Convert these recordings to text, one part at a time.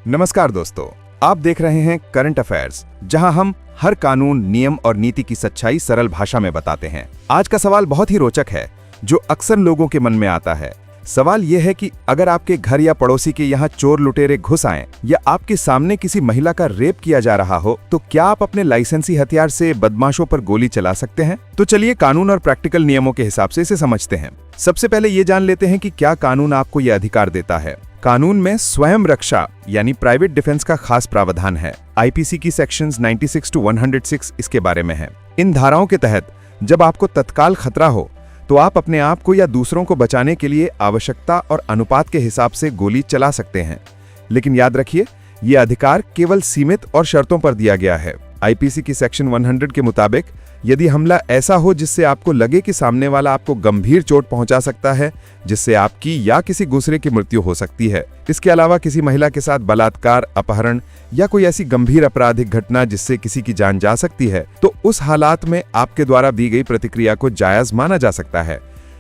नमस्कार दोस्तों, आप देख रहे हैं करंट अफेयर्स, जहां हम हर कानून, नियम और नीति की सच्चाई सरल भाषा में बताते हैं। आज का सवाल बहुत ही रोचक है, जो अक्सर लोगों के मन में आता है। सवाल यह है कि अगर आपके घर या पड़ोसी के यहाँ चोर लुटेरे घुस आएं या आपके सामने किसी महिला का रेप किया जा रहा हो, तो क्या आप अपने लाइसेंसी हथियार से बदमाशों पर गोली चला सकते हैं? तो चलिए कानून और प्रैक्टिकल नियमों के हिसाब से इसे समझते हैं। सबसे पहले ये जान लेते हैं कि क्या कानून आपको यह अधिकार देता है। कानून में स्वयं रक्षा यानी प्राइवेट डिफेंस का खास प्रावधान है। आईपीसी की सेक्शंस 96 to 106 इसके बारे में है। इन धाराओं के तहत जब आपको तत्काल खतरा हो तो आप अपने आप को या दूसरों को बचाने के लिए आवश्यकता और अनुपात के हिसाब से गोली चला सकते हैं। लेकिन याद रखिए, ये अधिकार केवल सीमित और शर्तों पर दिया गया है। आईपीसी की सेक्शन 100 के मुताबिक यदि हमला ऐसा हो जिससे आपको लगे कि सामने वाला आपको गंभीर चोट पहुंचा सकता है, जिससे आपकी या किसी दूसरे की मृत्यु हो सकती है। इसके अलावा किसी महिला के साथ बलात्कार, अपहरण या कोई ऐसी गंभीर आपराधिक घटना जिससे किसी की जान जा सकती है, तो उस हालात में आपके द्वारा दी गई प्रतिक्रिया को जायज माना जा सकता है।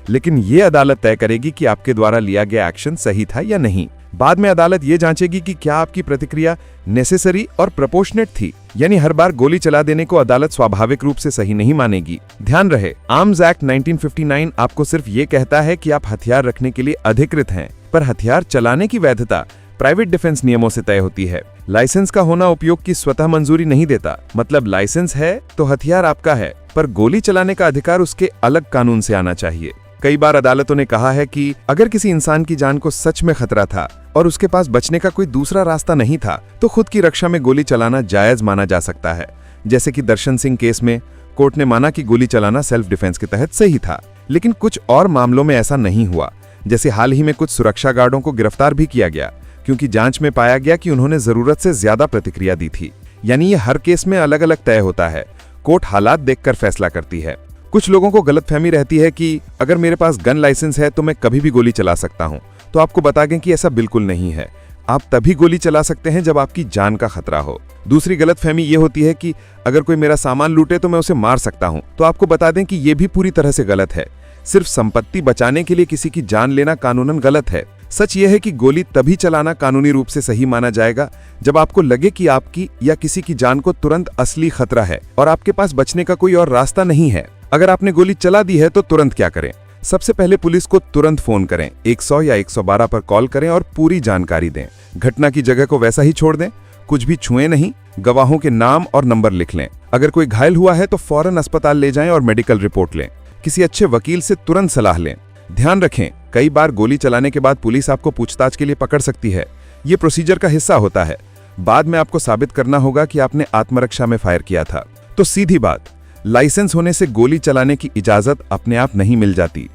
लेकिन ये अदालत तय करेगी कि आपके द्वारा लिया गया एक्शन सही था या नहीं। बाद में अदालत ये जांचेगी कि क्या आपकी प्रतिक्रिया नेसेसरी और प्रोपोर्शनेट थी, यानी हर बार गोली चला देने को अदालत स्वाभाविक रूप से सही नहीं मानेगी। ध्यान रहे, आर्म्स एक्ट 1959 आपको सिर्फ ये कहता है कि आप हथियार रखने के लिए अधिकृत हैं, पर हथियार चलाने की वैधता प्राइवेट डिफेंस नियमों से तय होती है। लाइसेंस का होना उपयोग की स्वतः मंजूरी नहीं देता। मतलब लाइसेंस है तो हथियार आपका है, पर गोली चलाने का अधिकार उसके अलग कानून से आना चाहिए। कई बार अदालतों ने कहा है कि अगर किसी इंसान की जान को सच में खतरा था और उसके पास बचने का कोई दूसरा रास्ता नहीं था, तो खुद की रक्षा में गोली चलाना जायज माना जा सकता है। जैसे कि दर्शन सिंह केस में कोर्ट ने माना कि गोली चलाना सेल्फ डिफेंस के तहत सही था। लेकिन कुछ और मामलों में ऐसा नहीं हुआ। जैसे हाल ही में कुछ सुरक्षा गार्डों को गिरफ्तार भी किया गया, क्योंकि जांच में पाया गया कि उन्होंने जरूरत से ज्यादा प्रतिक्रिया दी थी। यानी ये हर केस में अलग अलग तय होता है। कोर्ट हालात देखकर फैसला करती है। कुछ लोगों को गलतफहमी रहती है कि अगर मेरे पास गन लाइसेंस है तो मैं कभी भी गोली चला सकता हूं। तो आपको बता दें कि ऐसा बिल्कुल नहीं है। आप तभी गोली चला सकते हैं जब आपकी जान का खतरा हो। दूसरी गलतफहमी ये होती है कि अगर कोई मेरा सामान लूटे तो मैं उसे मार सकता हूं। तो आपको बता दें कि ये भी पूरी तरह से गलत है। सिर्फ संपत्ति बचाने के लिए किसी की जान लेना कानूनन गलत है। सच यह है कि गोली तभी चलाना कानूनी रूप से सही माना जाएगा जब आपको लगे कि आपकी या किसी की जान को तुरंत असली खतरा है और आपके पास बचने का कोई और रास्ता नहीं है। अगर आपने गोली चला दी है तो तुरंत क्या करें? सबसे पहले पुलिस को तुरंत फोन करें, 100 या 112 पर कॉल करें और पूरी जानकारी दें। घटना की जगह को वैसा ही छोड़ दें, कुछ भी छुएं नहीं। गवाहों के नाम और नंबर लिख लें। अगर कोई घायल हुआ है तो फौरन अस्पताल ले जाएं और मेडिकल रिपोर्ट लें। किसी अच्छे वकील से तुरंत सलाह लें। ध्यान रखें, कई बार गोली चलाने के बाद पुलिस आपको पूछताछ के लिए पकड़ सकती है। ये प्रोसीजर का हिस्सा होता है। बाद में आपको साबित करना होगा कि आपने आत्मरक्षा में फायर किया था। तो सीधी बात, लाइसेंस होने से गोली चलाने की इजाजत अपने आप नहीं मिल जाती।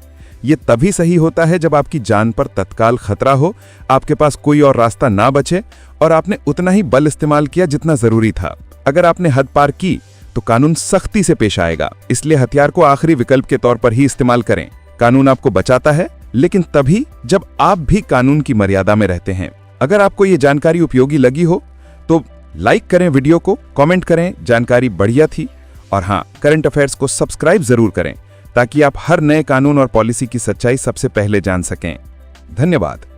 ये तभी सही होता है जब आपकी जान पर तत्काल खतरा हो, आपके पास कोई और रास्ता ना बचे और आपने उतना ही बल इस्तेमाल किया जितना जरूरी था। अगर आपने हद पार की तो कानून सख्ती से पेश आएगा। इसलिए हथियार को आखिरी विकल्प के तौर पर ही इस्तेमाल करें। कानून आपको बचाता है, लेकिन तभी जब आप भी कानून की मर्यादा में रहते हैं। अगर आपको ये जानकारी उपयोगी लगी हो तो लाइक करें वीडियो को, कमेंट करें जानकारी बढ़िया थी, और हाँ, करंट अफेयर्स को सब्सक्राइब जरूर करें ताकि आप हर नए कानून और पॉलिसी की सच्चाई सबसे पहले जान सकें। धन्यवाद।